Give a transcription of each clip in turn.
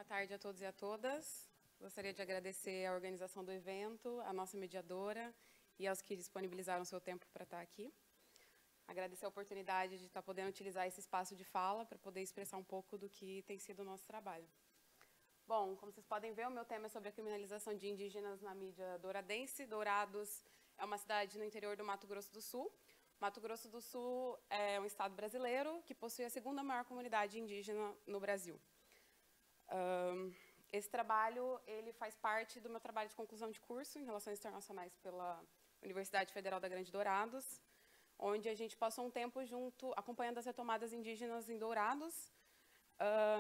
tarde a todos e a todas. Gostaria de agradecer a organização do evento, a nossa mediadora e aos que disponibilizaram seu tempo para estar aqui. Agradecer a oportunidade de estar podendo utilizar esse espaço de fala para poder expressar um pouco do que tem sido o nosso trabalho. Bom, como vocês podem ver, o meu tema é sobre a criminalização de indígenas na mídia douradense. Dourados é uma cidade no interior do Mato Grosso do Sul. Mato Grosso do Sul é um estado brasileiro que possui a segunda maior comunidade indígena no Brasil. Esse trabalho ele faz parte do meu trabalho de conclusão de curso em Relações Internacionais pela Universidade Federal da Grande Dourados, onde a gente passou um tempo junto, acompanhando as retomadas indígenas em Dourados,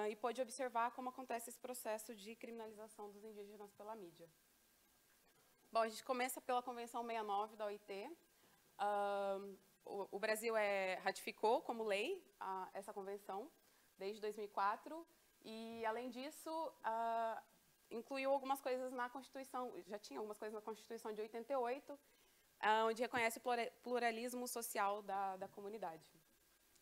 e pôde observar como acontece esse processo de criminalização dos indígenas pela mídia. Bom, a gente começa pela Convenção 69 da OIT. O Brasil ratificou como lei essa convenção desde 2004, e, além disso, incluiu algumas coisas na Constituição, já tinha algumas coisas na Constituição de 88, onde reconhece o pluralismo social da comunidade.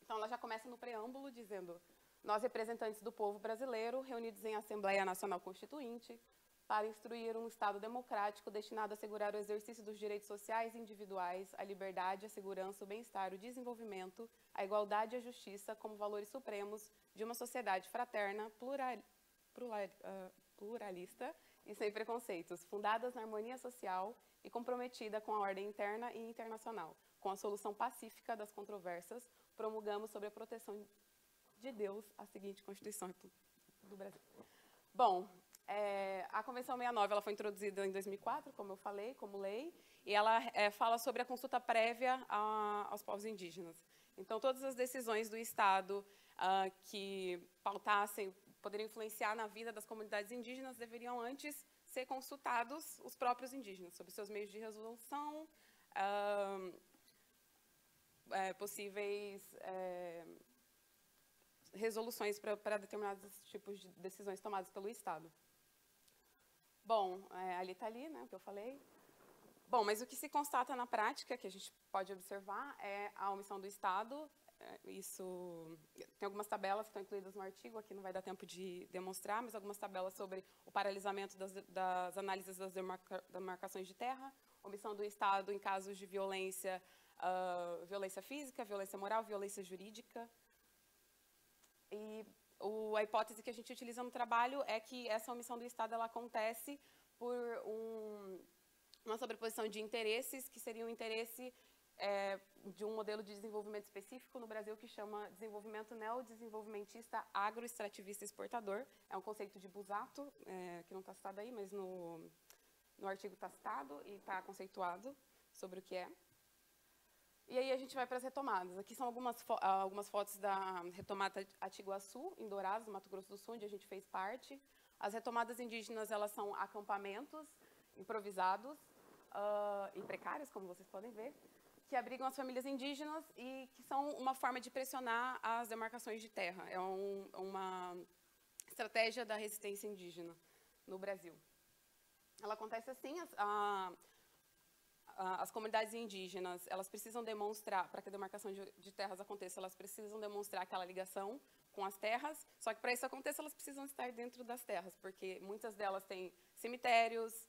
Então, ela já começa no preâmbulo dizendo: nós, representantes do povo brasileiro, reunidos em Assembleia Nacional Constituinte, para instruir um Estado democrático destinado a assegurar o exercício dos direitos sociais e individuais, a liberdade, a segurança, o bem-estar, o desenvolvimento, a igualdade e a justiça como valores supremos de uma sociedade fraterna, pluralista e sem preconceitos, fundadas na harmonia social e comprometida com a ordem interna e internacional, com a solução pacífica das controvérsias, promulgamos sobre a proteção de Deus a seguinte Constituição do Brasil. Bom, a Convenção 69 ela foi introduzida em 2004, como eu falei, como lei, e ela fala sobre a consulta prévia aos povos indígenas. Então, todas as decisões do Estado que pautassem, poderiam influenciar na vida das comunidades indígenas, deveriam antes ser consultados os próprios indígenas, sobre seus meios de resolução, possíveis resoluções para determinados tipos de decisões tomadas pelo Estado. Bom, ali está ali, né, o que eu falei. Bom, mas o que se constata na prática, que a gente pode observar, é a omissão do Estado. Isso tem algumas tabelas que estão incluídas no artigo, aqui não vai dar tempo de demonstrar, mas algumas tabelas sobre o paralisamento das análises das demarcações de terra, omissão do Estado em casos de violência, violência física, violência moral, violência jurídica. E a hipótese que a gente utiliza no trabalho é que essa omissão do Estado ela acontece por uma sobreposição de interesses, que seria um interesse de um modelo de desenvolvimento específico no Brasil que chama desenvolvimento neodesenvolvimentista agroextrativista exportador. É um conceito de Busato, que não está citado aí, mas no artigo está citado e está conceituado sobre o que é. E aí a gente vai para as retomadas. Aqui são algumas fotos da retomada Atiguaçu, em Dourados, no Mato Grosso do Sul, onde a gente fez parte. As retomadas indígenas elas são acampamentos improvisados e precários, como vocês podem ver, que abrigam as famílias indígenas e que são uma forma de pressionar as demarcações de terra. É uma estratégia da resistência indígena no Brasil. Ela acontece assim, as comunidades indígenas, elas precisam demonstrar, para que a demarcação de terras aconteça, elas precisam demonstrar aquela ligação com as terras, só que para isso aconteça, elas precisam estar dentro das terras, porque muitas delas têm cemitérios,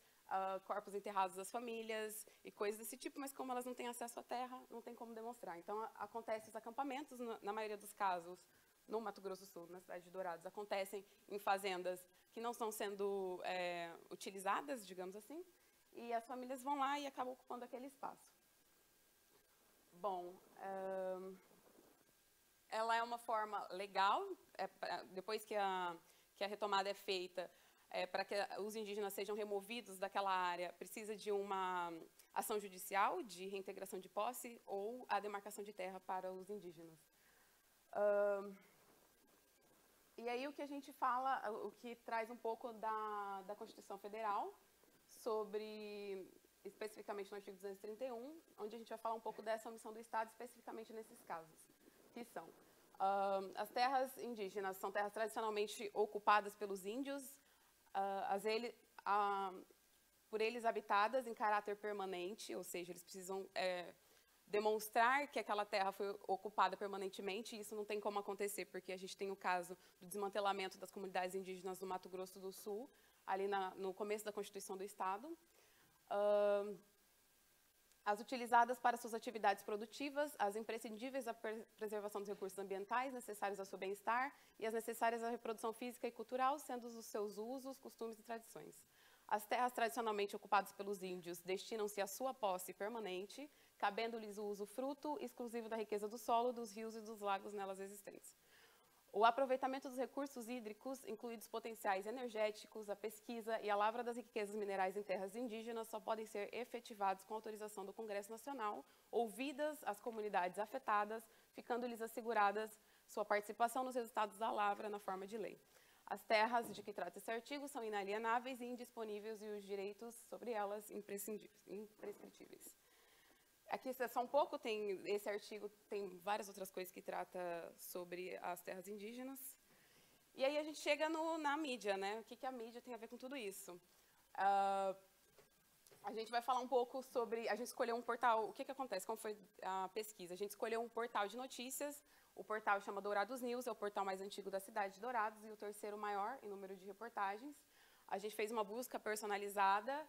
corpos enterrados das famílias e coisas desse tipo, mas como elas não têm acesso à terra, não tem como demonstrar. Então, acontecem os acampamentos, na maioria dos casos, no Mato Grosso do Sul, na cidade de Dourados, acontecem em fazendas que não estão sendo utilizadas, digamos assim, e as famílias vão lá e acabam ocupando aquele espaço. Bom, ela é uma forma legal, depois que a retomada é feita, para que os indígenas sejam removidos daquela área, precisa de uma ação judicial de reintegração de posse ou a demarcação de terra para os indígenas. E aí o que a gente fala, o que traz um pouco da Constituição Federal, sobre, especificamente no artigo 231, onde a gente vai falar um pouco dessa omissão do Estado, especificamente nesses casos, que são as terras indígenas, são terras tradicionalmente ocupadas pelos índios, por eles habitadas em caráter permanente, ou seja, eles precisam demonstrar que aquela terra foi ocupada permanentemente, e isso não tem como acontecer, porque a gente tem o caso do desmantelamento das comunidades indígenas do Mato Grosso do Sul, ali no começo da Constituição do Estado. As utilizadas para suas atividades produtivas, as imprescindíveis à preservação dos recursos ambientais necessários ao seu bem-estar e as necessárias à reprodução física e cultural, sendo os seus usos, costumes e tradições. As terras tradicionalmente ocupadas pelos índios destinam-se à sua posse permanente, cabendo-lhes o usufruto exclusivo da riqueza do solo, dos rios e dos lagos nelas existentes. O aproveitamento dos recursos hídricos, incluídos potenciais energéticos, a pesquisa e a lavra das riquezas minerais em terras indígenas, só podem ser efetivados com autorização do Congresso Nacional, ouvidas as comunidades afetadas, ficando-lhes asseguradas sua participação nos resultados da lavra na forma de lei. As terras de que trata esse artigo são inalienáveis e indisponíveis e os direitos sobre elas imprescritíveis. Aqui é só um pouco, esse artigo tem várias outras coisas que trata sobre as terras indígenas. E aí a gente chega na mídia, né? O que a mídia tem a ver com tudo isso? A gente vai falar um pouco sobre... A gente escolheu um portal... O que acontece? Como foi a pesquisa? A gente escolheu um portal de notícias. O portal chama Dourados News, é o portal mais antigo da cidade de Dourados e o terceiro maior em número de reportagens. A gente fez uma busca personalizada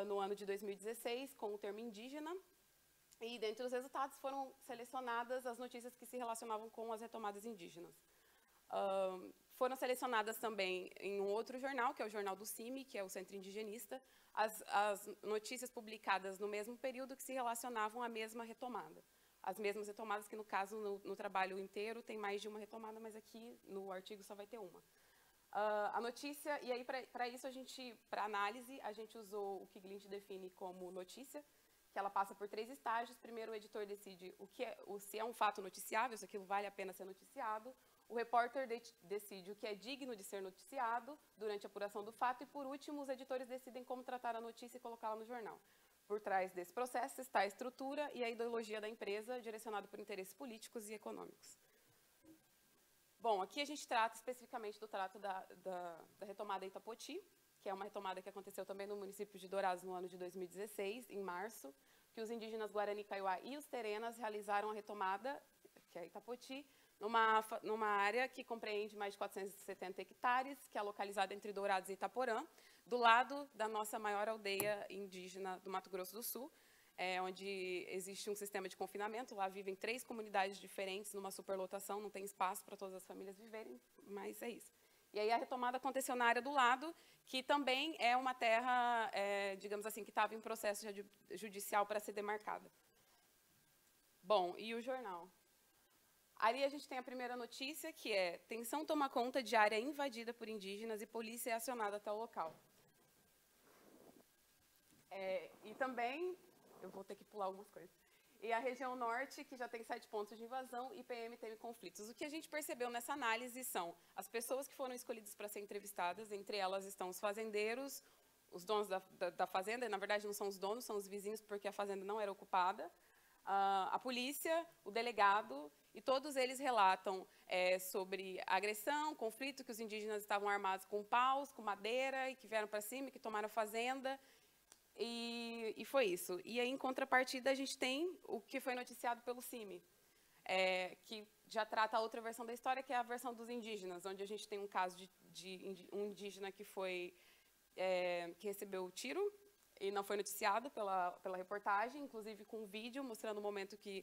no ano de 2016 com o termo indígena. E, dentre os resultados, foram selecionadas as notícias que se relacionavam com as retomadas indígenas. Foram selecionadas também em um outro jornal, que é o jornal do CIMI, que é o Centro Indigenista, as notícias publicadas no mesmo período que se relacionavam à mesma retomada. As mesmas retomadas que, no caso, no trabalho inteiro, tem mais de uma retomada, mas aqui, no artigo, só vai ter uma. A notícia, e aí, para isso, para análise, a gente usou o que Glint define como notícia, que ela passa por 3 estágios. Primeiro, o editor decide se é um fato noticiável, se aquilo vale a pena ser noticiado. O repórter decide o que é digno de ser noticiado durante a apuração do fato. E, por último, os editores decidem como tratar a notícia e colocá-la no jornal. Por trás desse processo está a estrutura e a ideologia da empresa, direcionada por interesses políticos e econômicos. Bom, aqui a gente trata especificamente do trato da retomada Itapoti, que é uma retomada que aconteceu também no município de Dourados no ano de 2016, em março, que os indígenas Guarani Kaiowá e os Terenas realizaram a retomada, que é Itapoti, numa área que compreende mais de 470 hectares, que é localizada entre Dourados e Itaporã, do lado da nossa maior aldeia indígena do Mato Grosso do Sul, onde existe um sistema de confinamento. Lá vivem 3 comunidades diferentes, numa superlotação, não tem espaço para todas as famílias viverem, mas é isso. E aí a retomada aconteceu na área do lado, que também é uma terra, digamos assim, que estava em processo judicial para ser demarcada. Bom, e o jornal? Ali a gente tem a primeira notícia, que é: tensão toma conta de área invadida por indígenas e polícia é acionada até o local. E também, eu vou ter que pular algumas coisas. E a região norte, que já tem 7 pontos de invasão, e PM teve conflitos. O que a gente percebeu nessa análise são as pessoas que foram escolhidas para ser entrevistadas, entre elas estão os fazendeiros, os donos da fazenda, e, na verdade não são os donos, são os vizinhos, porque a fazenda não era ocupada, a polícia, o delegado, e todos eles relatam sobre agressão, conflito, que os indígenas estavam armados com paus, com madeira, e que vieram para cima, e que tomaram a fazenda. E foi isso. E aí, em contrapartida, a gente tem o que foi noticiado pelo CIMI, que já trata a outra versão da história, que é a versão dos indígenas, onde a gente tem um caso de um indígena que que recebeu tiro e não foi noticiado pela reportagem, inclusive com um vídeo mostrando o momento que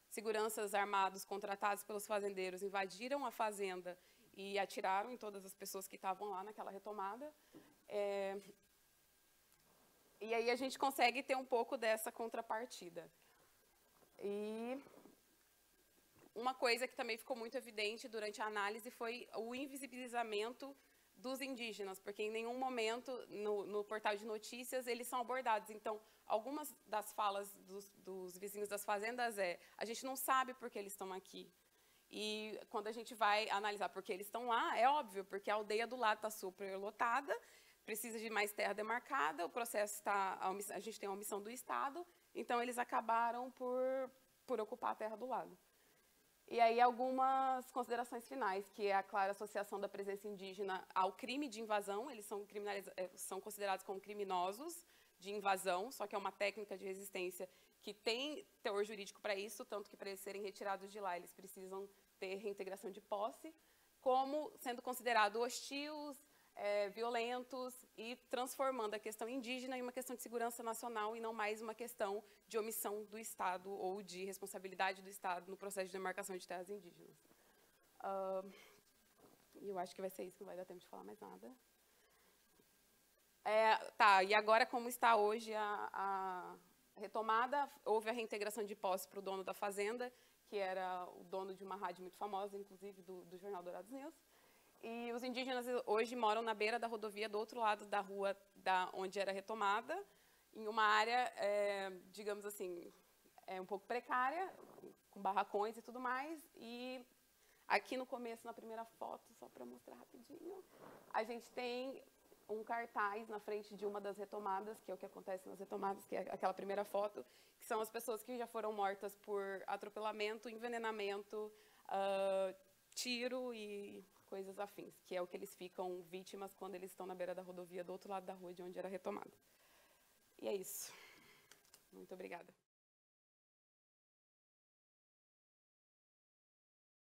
seguranças armados contratados pelos fazendeiros invadiram a fazenda e atiraram em todas as pessoas que estavam lá naquela retomada. E aí a gente consegue ter um pouco dessa contrapartida. E uma coisa que também ficou muito evidente durante a análise foi o invisibilizamento dos indígenas, porque em nenhum momento no portal de notícias eles são abordados. Então, algumas das falas dos vizinhos das fazendas a gente não sabe por que eles estão aqui. E quando a gente vai analisar por que eles estão lá, é óbvio, porque a aldeia do lado está superlotada, precisa de mais terra demarcada, o processo está... A gente tem uma omissão do Estado, então eles acabaram por ocupar a terra do lado. E aí algumas considerações finais, que é a clara associação da presença indígena ao crime de invasão, eles são considerados como criminosos, de invasão, só que é uma técnica de resistência que tem teor jurídico para isso, tanto que para eles serem retirados de lá, eles precisam ter reintegração de posse, como sendo considerado hostis, violentos e transformando a questão indígena em uma questão de segurança nacional e não mais uma questão de omissão do Estado ou de responsabilidade do Estado no processo de demarcação de terras indígenas. E eu acho que vai ser isso, que não vai dar tempo de falar mais nada. Tá, e agora como está hoje a retomada, houve a reintegração de posse para o dono da fazenda, que era o dono de uma rádio muito famosa, inclusive do jornal Dourados News. E os indígenas hoje moram na beira da rodovia, do outro lado da rua onde era retomada, em uma área, digamos assim, um pouco precária, com barracões e tudo mais. E aqui no começo, na primeira foto, só para mostrar rapidinho, a gente tem um cartaz na frente de uma das retomadas, que é o que acontece nas retomadas, que é aquela primeira foto, que são as pessoas que já foram mortas por atropelamento, envenenamento, tiro e coisas afins, que é o que eles ficam vítimas quando eles estão na beira da rodovia, do outro lado da rua de onde era retomada. E é isso. Muito obrigada.